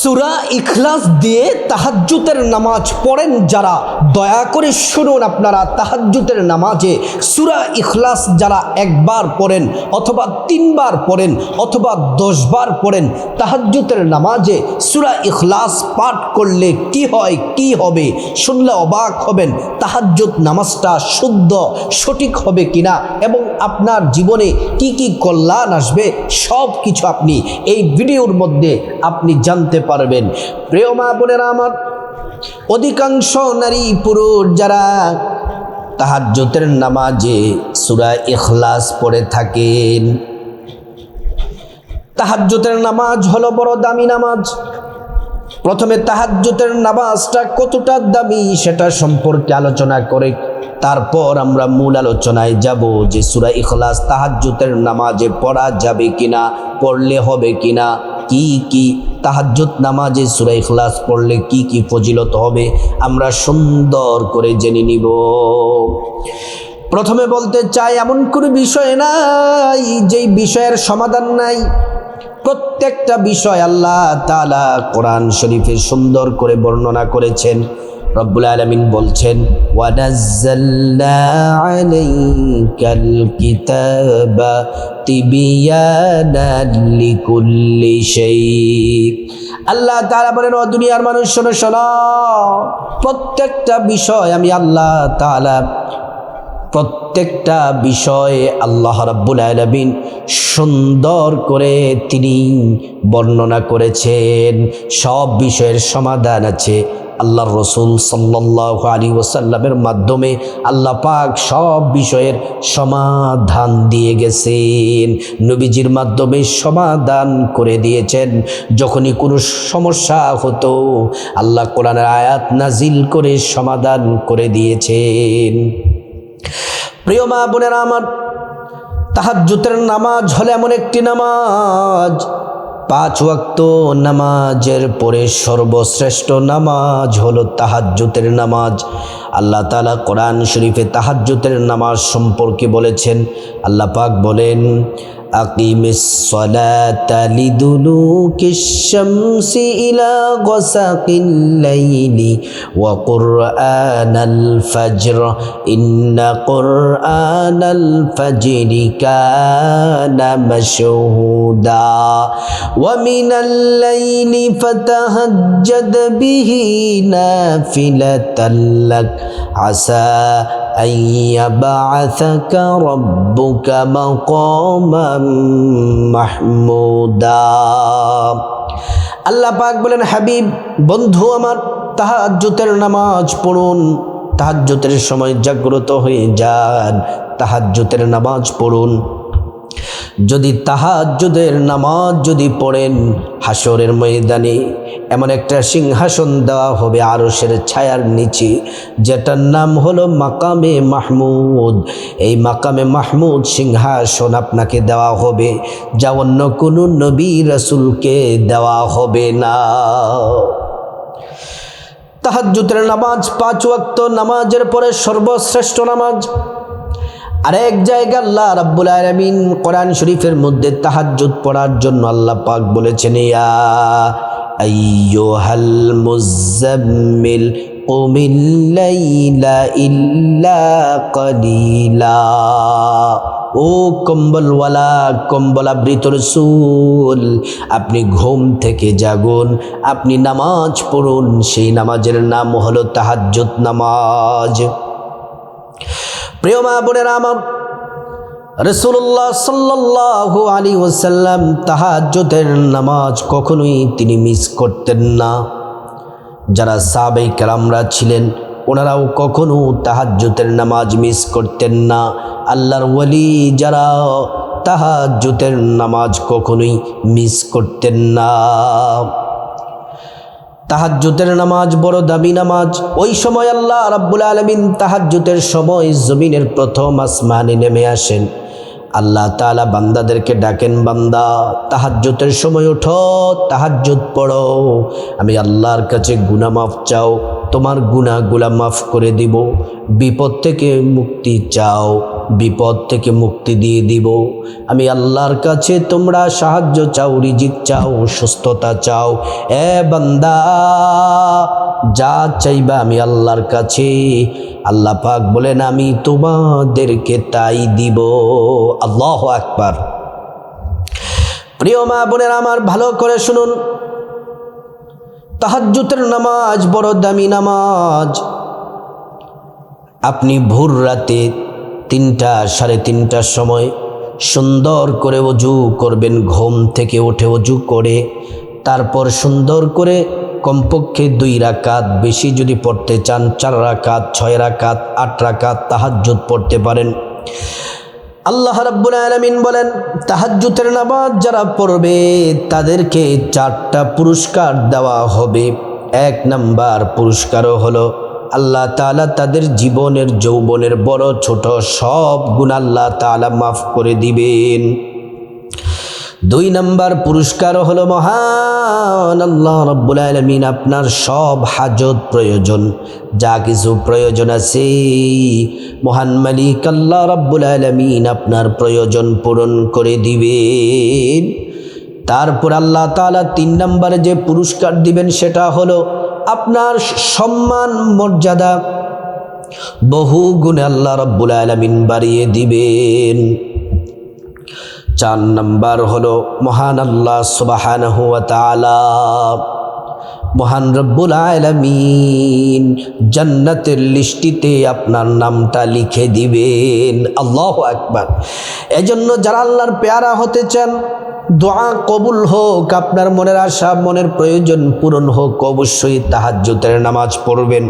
সূরা ইখলাস দিয়ে তাহাজ্জুদের নামাজ পড়েন যারা, দয়া করে শুনুন আপনারা। তাহাজ্জুদের নামাজে সূরা ইখলাস যারা একবার পড়েন অথবা 3 বার পড়েন অথবা 10 বার পড়েন, তাহাজ্জুদের নামাজে সূরা ইখলাস পাঠ করলে কি হয় কি হবে শুনলে অবাক হবেন। তাহাজ্জুদ নামাজটা শুদ্ধ সঠিক হবে কিনা এবং আপনার জীবনে কি কি কল্যাণ আসবে সব কিছু আপনি এই ভিডিওর মধ্যে আপনি জানতে পারবেন। প্রিয় মা বোনেরা আমার, অধিকাংশ নারী পুরুষ যারা তাহাজ্জুদের নামাজে সূরা ইখলাস পড়ে থাকেন, তাহাজ্জুদের নামাজ হলো বড় দামি নামাজ। প্রথমে তাহাজ্জুদের নামাজটা কতটা দামি সেটা সম্পর্কে আলোচনা করে তারপর আমরা মূল আলোচনায় যাব যে সূরা ইখলাস তাহাজ্জুদের নামাজে পড়া যাবে কিনা, পড়লে হবে কিনা, কি কি তাহাজ্জুদ নামাজে সূরা ইখলাস পড়লে কি কি ফজিলত হবে আমরা সুন্দর করে জেনে নিব। প্রথমে বলতে চাই, এমন কোনো বিষয় নাই যেই বিষয়ের সমাধান নাই। প্রত্যেকটা বিষয় আল্লাহ তাআলা কোরআন শরীফে সুন্দর করে বর্ণনা করেছেন। রব্বুল আলামিন বলছেন, ওয়ানাজ্জালনা আলাইকাল কিতাবা তিবিয়ানান লিকুল্লি শাই। আল্লাহ তাআলা বলেন, ও দুনিয়ার মানুষ শোনো শোনো, প্রত্যেকটা বিষয় আমি আল্লাহ তাআলা প্রত্যেকটা বিষয়ে আল্লাহ রাব্বুল আলামিন সুন্দর করে তিনি বর্ণনা করেছেন। সব বিষয়ের সমাধান আছে আল্লাহর রাসূল সাল্লাল্লাহু আলাইহি ওয়াসাল্লামের মাধ্যমে। আল্লাহ পাক সব বিষয়ের সমাধান দিয়ে গেছেন, নবীজির মাধ্যমে সমাধান করে দিয়েছেন। যখনই কোনো সমস্যা হতো আল্লাহ কোরআনের আয়াত নাজিল করে সমাধান করে দিয়েছেন। প্রিয় মা বোনেরা আমার, তাহাজ্জুদের নামাজ হলো এমন একটি নামাজ, 5 ওয়াক্ত নামাজের পরে সর্বশ্রেষ্ঠ নামাজ হলো তাহাজ্জুদের নামাজ। আল্লাহ তাআলা কোরআন শরীফে তাহাজ্জুদের নামাজ সম্পর্কে বলেছেন। আল্লাহ পাক বলেন, আকিমিস সালাতা লিদুলুকিশ শামসি ইলা গাসাকিল লাইলি ওয়া কুরআনাল ফাজর ইন্না কুরআনাল ফাজরি কানা মাশহুদা ওয়া মিনাল লাইলি ফাতাহাজ্জাদ বিহি নাফিলাতাল লাক আসা আইয়াবাআসাকা রাব্বুকা মাকামান মাহমুদা। আল্লাহ পাক বলেন, হাবিব বন্ধু আমার, তাহাজ্জুদের নামাজ পড়ুন, তাহাজ্জুদের সময় জাগ্রত হয়ে যান, তাহাজ্জুদের নামাজ পড়ুন। যদি তাহাজ্জুদের নামাজ যদি পড়েন, হাসরের ময়দানে এমন একটা সিংহাসন দেওয়া হবে আরশের ছায়ার নিচে, যেটার নাম হলো মাকামে মাহমুদ। এই মাকামে মাহমুদ সিংহাসন আপনাকে দেওয়া হবে, যা অন্য কোনো নবী রাসূলকে দেওয়া হবে না। তাহাজ্জুদের নামাজ 5 ওয়াক্ত নামাজের পরে সর্বশ্রেষ্ঠ নামাজ। আরেক জায়গায় আল্লাহ রাব্বুল আলামিন কোরআন শরীফের মধ্যে তাহাজ্জুদ পড়ার জন্য আল্লাহ পাক বলেছেন, ইয়া আইয়ুহাল মুযাম্মিল কুমিল লাইলা ইল্লা কালিলা। ও কম্বলওয়ালা, কম্বল আবৃত রাসূল, আপনি ঘুম থেকে জাগুন, আপনি নামাজ পড়ুন। সেই নামাজের নাম হলো তাহাজ্জুদ নামাজ। প্রিয় মা বোনেরা আমার, রাসূলুল্লাহ সাল্লাল্লাহু আলাইহি ওয়াসাল্লাম তাহাজ্জুদের নামাজ কখনোই তিনি মিস করতেন না। যারা সাহাবায়ে কেরামরা ছিলেন ওনারাও কখনো তাহাজ্জুদের নামাজ মিস করতেন না। আল্লাহর ওয়ালি যারা তাহাজ্জুদের নামাজ কখনোই মিস করতেন না। তাহাজ্জুদের নামাজ বড় দামি নামাজ। ওই সময় আল্লাহ রাব্বুল আলামিন তাহাজ্জুদের সময় জমিনের প্রথম আসমানে নেমে আসেন। আল্লাহ তাআলা বান্দাদেরকে ডাকেন, বান্দা তাহাজ্জুদের সময় ওঠো, তাহাজ্জুদ পড়ো, আমি আল্লাহর কাছে গুনাহ মাফ চাও, তোমার গুনাহগুলা মাফ করে দিব, বিপদ থেকে মুক্তি চাও, বিপদ থেকে মুক্তি দিয়ে দিব। আমি আল্লাহর কাছে তোমরা সাহায্য চাও, রিজিক চাও, সুস্থতা চাও। এ বান্দা, যা চাইবা আমি আল্লাহর কাছে, আল্লাহ পাক বলেন আমি তোমাদেরকে তাই দিব। আল্লাহু আকবার। প্রিয় মা বোনেরা আমার, ভালো করে শুনুন, তাহাজ্জুদের নামাজ বড় দামি নামাজ। আপনি ভোর রাতে 3টা, 3:30টার সময় সুন্দর করে ওযু করবেন, ঘুম থেকে উঠে ওযু করে তারপর সুন্দর করে কমপক্ষে 2 রাকাত, বেশি যদি পড়তে চান 4 রাকাত, 6 রাকাত, 8 রাকাত তাহাজ্জুদ পড়তে পারেন। আল্লাহ রাব্বুল আলামিন বলেন, তাহাজ্জুদের নামাজ যারা পড়বে তাদেরকে 4টা পুরস্কার দেওয়া হবে। 1 নাম্বার পুরস্কারও হলো আল্লাহ তাআলা তাদের জীবনের যৌবনের বড় ছোট সব গুনাহ আল্লাহ তাআলা মাফ করে দিবেন। 2 নাম্বার পুরস্কার হলো মহান আল্লাহ রাব্বুল আলামিন আপনার সব হাজত প্রয়োজন, যা কিছু প্রয়োজন আছে, মহান মালিক আল্লাহ রাব্বুল আলামিন আপনার প্রয়োজন পূরণ করে দিবেন। তারপর আল্লাহ তাআলা 3 নম্বরে যে পুরস্কার দিবেন সেটা হলো আপনার সম্মান মর্যাদা বহু গুণে আল্লাহ রাব্বুল আলামিন বাড়িয়ে দিবেন। 4 নম্বর হলো মহান আল্লাহ সুবহানাহু ওয়া তাআলা, মহান রব্বুল আলামিন জান্নাতের লিস্টিতে আপনার নামটা লিখে দিবেন। আল্লাহু আকবার। এজন্য যারা আল্লাহর পেয়ারা হতে চান, দোয়া কবুল হোক, আপনার মনের আশা মনের প্রয়োজন পূরণ হোক, অবশ্যই তাহাজ্জুদের নামাজ পড়বেন।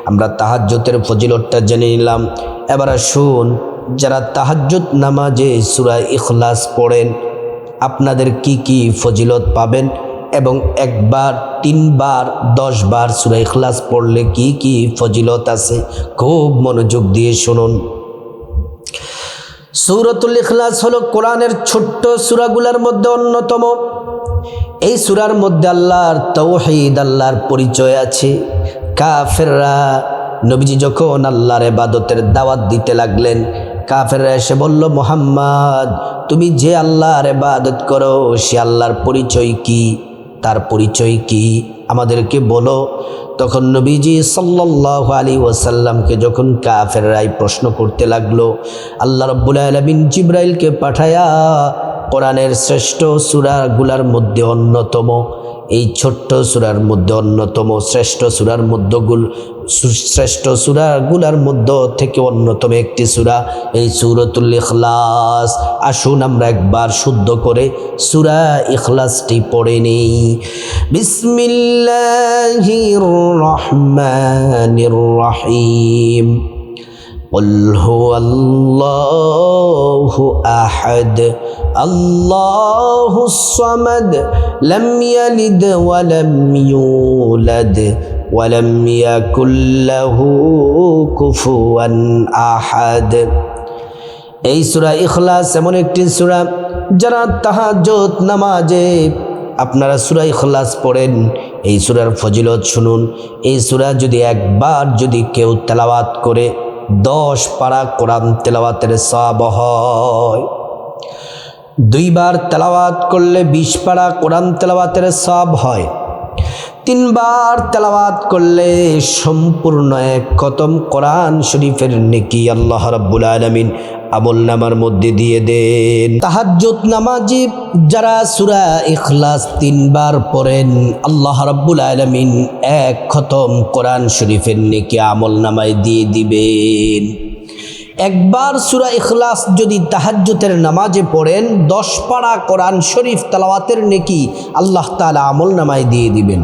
আমরা তাহাজ্জুদের ফজিলতটা জেনে নিলাম। এবার আসুন, যারা তাহাজ্জুদ নামাজে সূরা ইখলাস পড়েন আপনাদের কি কি ফজিলত পাবেন, এবং 1 বার, 3 বার, 10 বার সূরা ইখলাস পড়লে কি কি ফজিলত আছে, খুব মনোযোগ দিয়ে শুনুন। সূরাতুল ইখলাস হলো কোরআনের ছোট্ট সূরাগুলোর মধ্যে অন্যতম। এই সূরার মধ্যে আল্লাহর তাওহীদ, আল্লাহর পরিচয় আছে। কাফেররা নবীজি যখন আল্লাহর ইবাদতের দাওয়াত দিতে লাগলেন, কাফেররা এসে বলল, মুহাম্মদ তুমি যে আল্লাহর ইবাদত করো সে আল্লাহর পরিচয় কি, তার পরিচয় কি আমাদেরকে বলো। তখন নবীজি সাল্লাল্লাহু আলাইহি ওয়াসাল্লামকে যখন কাফেররাই প্রশ্ন করতে লাগলো, আল্লাহ রাব্বুল আলামিন জিবরাইলকে পাঠায়া কোরআনের শ্রেষ্ঠ সূরাগুলোর মধ্যে অন্যতম, এই ছোট্ট সূরার মধ্যে অন্যতম, শ্রেষ্ঠ সূরাগুলোর মধ্য থেকে অন্যতম একটি সূরা এই সূরাতুল ইখলাস। আসুন আমরা একবার শুদ্ধ করে সূরা ইখলাসটি পড়ে নেই। বিসমিল্লাহির রহমানির রহিম। قل هو الله أحد الله الصمد لم يلد ولم يولد ولم يكن له كفوا أحد। এই সূরা ইখলাস এমন একটি সূরা, যারা তাহাজ্জুদ নামাজে আপনারা সূরা ইখলাস পড়েন, এই সূরার ফজিলত শুনুন। এই সূরা যদি 1 বার যদি কেউ তেলাওয়াত করে 10 পারা কোরআন তেলাওয়াতের সওয়াব হয়। 2 বার তেলাওয়াত করলে 20 পারা কোরআন তেলাওয়াতের সওয়াব হয়। 3 বার তেলাওয়াত করলে সম্পূর্ণ 1 খতম কোরআন শরীফের নেকি আল্লাহ রাব্বুল আলামিন আমলনামার মধ্যে দিয়ে দেন। তাহাজ্জুদ নামাজি যারা সূরা ইখলাস 3 বার পড়েন, আল্লাহ রাব্বুল আলামিন 1 খতম কোরআন শরীফের নেকি আমলনামায় দিয়ে দিবেন। 1 বার সূরা ইখলাস যদি তাহাজ্জুদের নামাজে পড়েন, 10 পারা কোরআন শরীফ তেলাওয়াতের নেকি আল্লাহ তাআলা আমলনামায় দিয়ে দিবেন।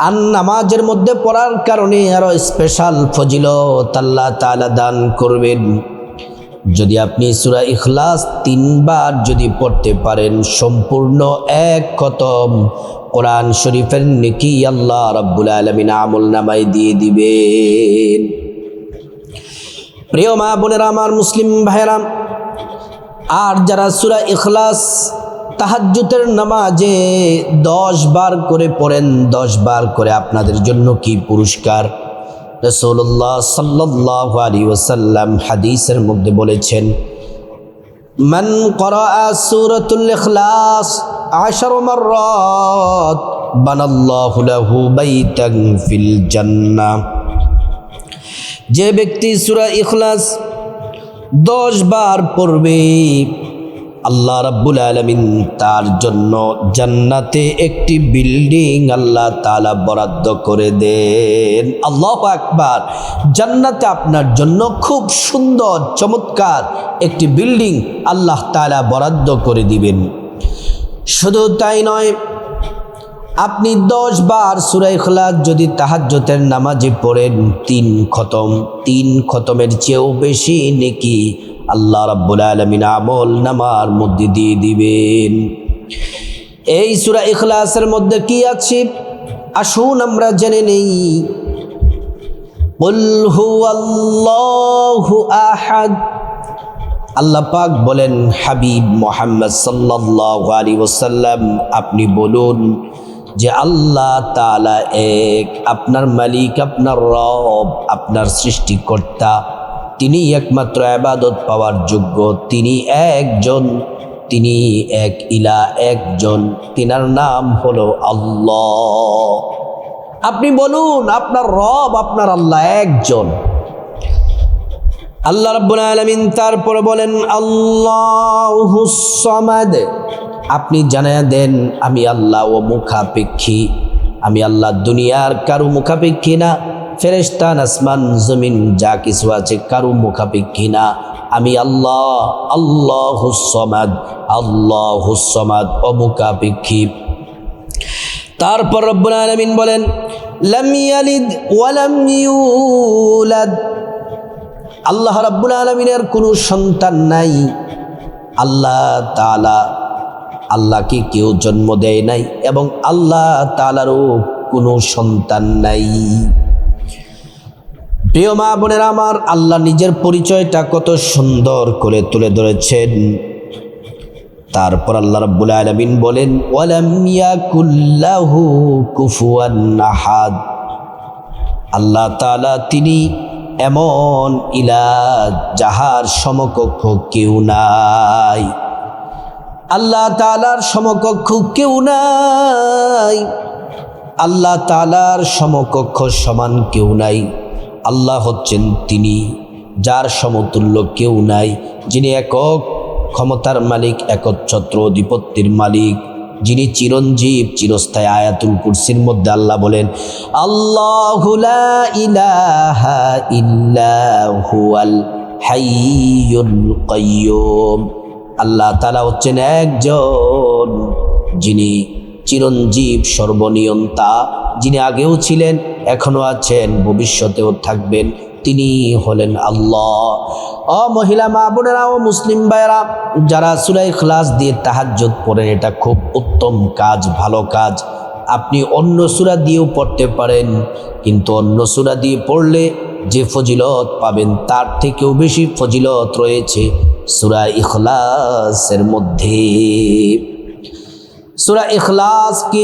আর নামাজের মধ্যে পড়ার কারণে আরো স্পেশাল ফজিলত আল্লাহ তাআলা দান করবেন। যদি আপনি সূরা ইখলাস 3 বার যদি পড়তে পারেন, সম্পূর্ণ 1 খতম কোরআন শরীফের নেকি আল্লাহ রাব্বুল আলামিন আমলনামায় দিয়ে দিবেন। প্রিয় মা বোনেরা আমার, মুসলিম ভাইরা, আর যারা সূরা ইখলাস তাহাজ্জুদের নামাজে 10 বার করে পড়েন, 10 বার করে আপনাদের জন্য কি পুরস্কার। রাসূলুল্লাহ সাল্লাল্লাহু আলাইহি ওয়াসাল্লাম হাদিসের মধ্যে বলেছেন, মান ক্বারাআ সূরাতুল ইখলাস 10 মাররাত বানাল্লাহু লাহু বাইতান ফিল জান্নাহ। যে ব্যক্তি সূরা ইখলাস 10 বার পড়বে, আল্লাহ রাব্বুল আলামিন তার জন্য জান্নাতে একটি বিল্ডিং আল্লাহ তাআলা বরাদ্দ করে দেন। আল্লাহু আকবার। জান্নাতে আপনার জন্য খুব সুন্দর চমৎকার একটি বিল্ডিং আল্লাহ তাআলা বরাদ্দ করে দিবেন। শুধু তাই নয়, আপনি 10 বার সূরা ইখলাস যদি তাহাজ্জুদের নামাজে পড়েন, 3 খতমের চেয়েও বেশি নেকি আল্লাহ রাব্বুল আলামিন আমল নামার মধ্যে দিয়ে দিবেন। এই সূরা ইখলাসের মধ্যে কি আছে আসুন আমরা জেনে নেই। কুল হুয়াল্লাহু আহাদ। আল্লাহ পাক বলেন, হাবিব মুহাম্মদ সাল্লাল্লাহু আলাইহি ওয়াসাল্লাম আপনি বলুন যে আল্লাহ তাআলা এক, আপনার মালিক, আপনার রব, আপনার সৃষ্টিকর্তা, তিনি একমাত্র ইবাদত পাওয়ার যোগ্য, তিনি একজন, তিনি এক ইলাহ, একজন, তিনার নাম হলো আল্লাহ। আপনি বলুন আপনার রব, আপনার আল্লাহ একজন। আল্লাহ রাব্বুল আলামিন তারপরে বলেন আল্লাহুস সামাদ। আপনি জানায়া দেন আমি আল্লাহ ও মুখাপেক্ষী, আমি আল্লাহ দুনিয়ার কারো মুখাপেক্ষী না, ফেরেশতা আসমান জমিন যা কিছু আছে কারো মুখাপেক্ষী না, আমি আল্লাহ, আল্লাহুস সামাদ, আল্লাহুস সামাদ অমুখাপেক্ষী। তারপর রব্বুল আলামিন বলেন লাম ইয়ালিদ ওয়া লাম ইউলাদ। আল্লাহ রাব্বুল আলামিনের কোনো সন্তান নাই। আল্লাহ তাআলা, আল্লাহকে কেউ জন্ম দেয় নাই এবং আল্লাহ তাআলারও কোনো সন্তান নাই। প্রিয় মা বোনেরা আমার, আল্লাহ নিজের পরিচয়টা কত সুন্দর করে তুলে ধরেছেন। তারপর আল্লাহ রাব্বুল আলামিন বলেন ওয়ালাম ইয়াকুল লাহু কুফুয়ান আহাদ। আল্লাহ তাআলা তিনি এমন ইলাহ যাহার সমকক্ষ কেউ নাই। আল্লাহ তাআলার সমকক্ষ কেউ নাই, আল্লাহ তাআলার সমকক্ষ সমান কেউ নাই। আল্লাহ হচ্ছেন তিনি যার সমতুল্য কেউ নাই, যিনি একক ক্ষমতার মালিক, একচ্ছত্র অধিপত্যের মালিক, যিনি চিরঞ্জীব চিরস্থায়ী। আয়াতুল কুরসির মধ্যে আল্লাহ বলেন আল্লাহু লা ইলাহা ইল্লা হুয়াল হাইয়ুল কাইয়্যুম। আল্লাহ তাআলা হচ্ছেন একজন, যিনি চিরঞ্জীব সর্বনিয়ন্তা, যিনি আগেও ছিলেন, এখনো আছেন, ভবিষ্যতেও থাকবেন, তিনি হলেন আল্লাহ। মহিলা মা বোনেরা ও মুসলিম ভাইয়েরা, যারা সূরা ইখলাস দিয়ে তাহাজ্জুদ পড়েন, এটা খুব উত্তম কাজ, ভালো কাজ। আপনি অন্য সূরা দিয়েও পড়তে পারেন, কিন্তু অন্য সূরা দিয়ে পড়লে যে ফজিলত পাবেন তার থেকেও বেশি ফজিলত রয়েছে সূরা ইখলাসের মধ্যে। সূরা ইখলাস কি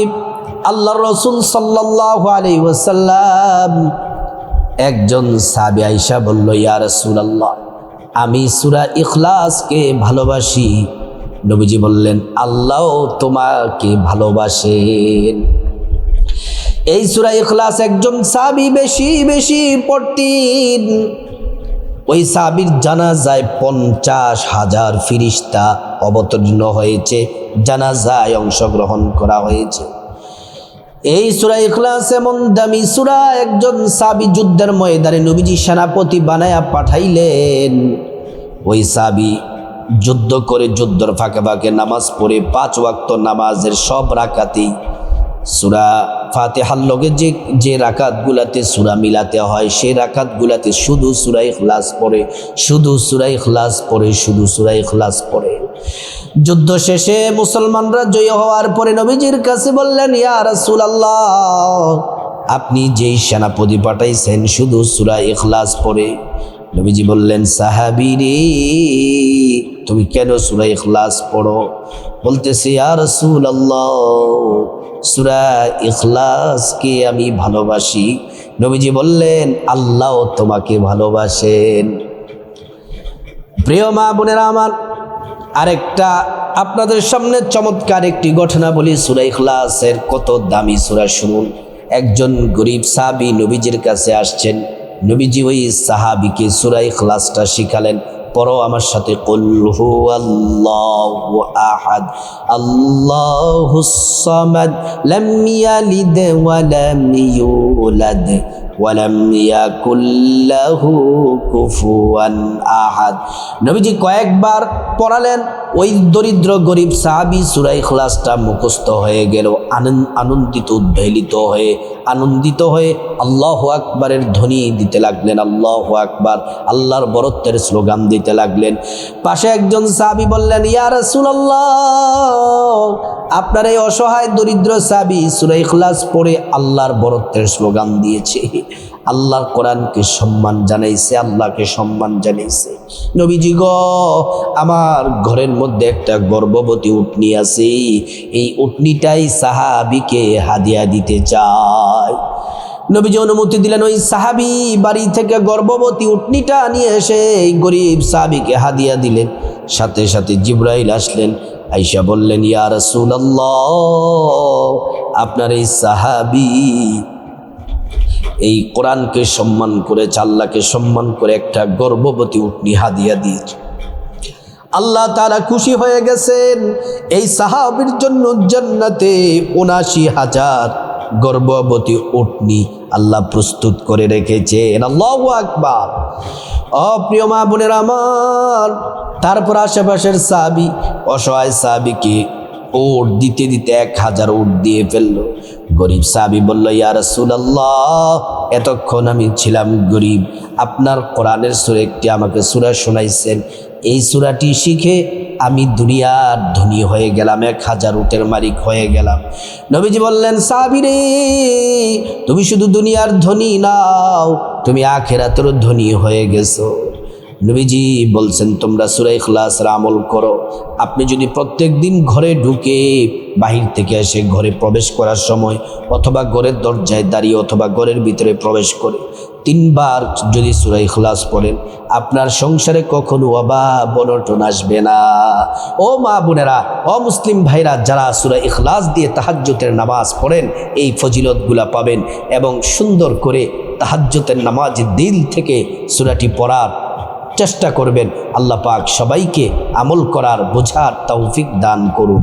আল্লাহর রাসূল সাল্লাল্লাহু আলাইহি ওয়াসাল্লাম, একজন সাহাবী আয়েশা বলল, ইয়া রাসূলুল্লাহ আমি সূরা ইখলাসকে ভালোবাসি। নবীজি বললেন আল্লাহ তোমাকে ভালোবাসেন। এই সূরা ইখলাস একজন সাহাবী বেশি বেশি পড়তেন। ওই সাহাবীর জানাজায় 50,000 ফেরেশতা অবতীর্ণ হয়েছে, জানাজায় অংশগ্রহণ করা হয়েছে। এই সূরা ইখলাস এমন দামি সূরা, একজন সাহাবী যুদ্ধের ময়দানে নবীজি সেনাপতি বানায়া পাঠাইলেন। ওই সাহাবী যুদ্ধ করে যুদ্ধের ফাঁকে ফাঁকে নামাজ পড়ে 5 ওয়াক্ত নামাজের সব রাকাতেই সূরা ফাতিহার লগে যে রাকাতগুলাতে সূরা মিলাতে হয়, সেই রাকাতগুলাতে শুধু সূরা ইখলাস পড়ে, শুধু সূরা ইখলাস পড়ে, শুধু সূরা ইখলাস পড়ে। যুদ্ধ শেষে মুসলমানরা জয় হওয়ার পরে নবীজির কাছে বললেন, ইয়া রাসূলুল্লাহ আপনি যেই সেনাপতি পাঠাইছেন শুধু সূরা ইখলাস পড়ে। নবীজি বললেন, সাহাবী রে তুমি কেন সূরা ইখলাস পড়ো? বলতেছে, ইয়া রাসূলুল্লাহ সূরা ইখলাসকে আমি ভালোবাসি, নবীজি বললেন আল্লাহ তোমাকে ভালোবাসেন। প্রিয় মা বোনেরা আমার, আরেকটা আপনাদের সামনে চমৎকার একটি ঘটনা বলি। সূরা ইখলাসের কত দামি সূরা শুনুন। একজন গরিব সাহাবী নবীজির কাছে আসছেন। নবীজি ওই সাহাবীকে সূরা ইখলাসটা শিখালেন। পড়ো আমার সাথে, কুল হুয়াল্লাহু আহাদ আল্লাহুস সামাদ লাম ইয়ালিদ ওয়া লাম ইউলাদ ওয়া লাম ইয়াকুল লাহু কুফুয়ান আহাদ। নবীজি কয়েকবার পড়ালেন। ওই দরিদ্র গরিব সাহাবী সূরা ইখলাসটা মুখস্থ হয়ে গেল। আনন্দিত আনন্দিত হয়ে আল্লাহু আকবারের ধ্বনি দিতে লাগলেন। আল্লাহু আকবার, আল্লাহর বরত্বের স্লোগান দিতে লাগলেন। পাশে একজন সাহাবী বললেন, ইয়া রাসূলুল্লাহ, আপনার এই অসহায় দরিদ্র সাহাবী সূরা ইখলাস পড়ে আল্লাহর বরত্বের স্লোগান দিয়েছে, আল্লাহর কোরআনকে সম্মান জানাইছে, আল্লাহকে সম্মান জানাইছে। নবীজি গো, আমার ঘরের মধ্যে একটা গর্ভবতী উটনি আছে, এই উটনিটাই সাহাবীকে হাদিয়া দিতে চায়। নবীজি অনুমতি দিলেন। ওই সাহাবী বাড়ি থেকে গর্ভবতী উটনিটা নিয়ে এসে এই গরিব সাহাবীকে হাদিয়া দিলেন। সাথে সাথে জিবরাইল আসলেন, আয়েশা বললেন, ইয়া রাসূলুল্লাহ, আপনার এই সাহাবী এই কোরআনকে সম্মান করেছে, আল্লাহকে সম্মান করে একটা গর্ভবতী উটনি হাদিয়া দিয়েছে। আল্লাহ তাআলা খুশি হয়ে গেছেন। এই সাহাবীর জন্য জান্নাতে ৭৯,০০০ গর্ভবতী উটনি আল্লাহ প্রস্তুত করে রেখেছেন। আল্লাহু আকবার। প্রিয় মা বোনের আমার, তারপর আশেপাশের সাহাবী অসহায় সাহাবীকে উট দিতে দিতে ১,০০০ উট দিয়ে ফেললো। গরিব সাহাবী বলল, ইয়া রাসূলুল্লাহ, এতক্ষণ আমি ছিলাম গরিব, আপনার কোরআনের সূরা একটি আমাকে সূরা শোনাইছেন, এই সূরাটি শিখে আমি দুনিয়ার ধনী হয়ে গেলাম, ১,০০০ উটের মালিক হয়ে গেলাম। নবীজি বললেন, সাহাবী রে, তুমি শুধু দুনিয়ার ধনী নাও, তুমি আখিরাতেরও ধনী হয়ে গেছো। নবীজি বলছেন, তোমরা সূরা ইখলাসের আমল করো। আপনি যদি প্রত্যেক দিন ঘরে ঢুকে বাহির থেকে এসে ঘরে প্রবেশ করার সময় অথবা ঘরের দরজায় দাঁড়িয়ে অথবা ঘরের ভিতরে প্রবেশ করে ৩ বার যদি সূরা ইখলাস পড়েন, আপনার সংসারে কখনো অভাব অনটন আসবে না। ও মা বোনেরা, ও মুসলিম ভাইরা, যারা সূরা ইখলাস দিয়ে তাহাজ্জুদের নামাজ পড়েন এই ফজিলতগুলা পাবেন এবং সুন্দর করে তাহাজ্জুদের নামাজ দিল থেকে সূরাটি পড়ার চেষ্টা করবেন। আল্লাহ পাক সবাইকে আমল করার, বোঝার তৌফিক দান করুন।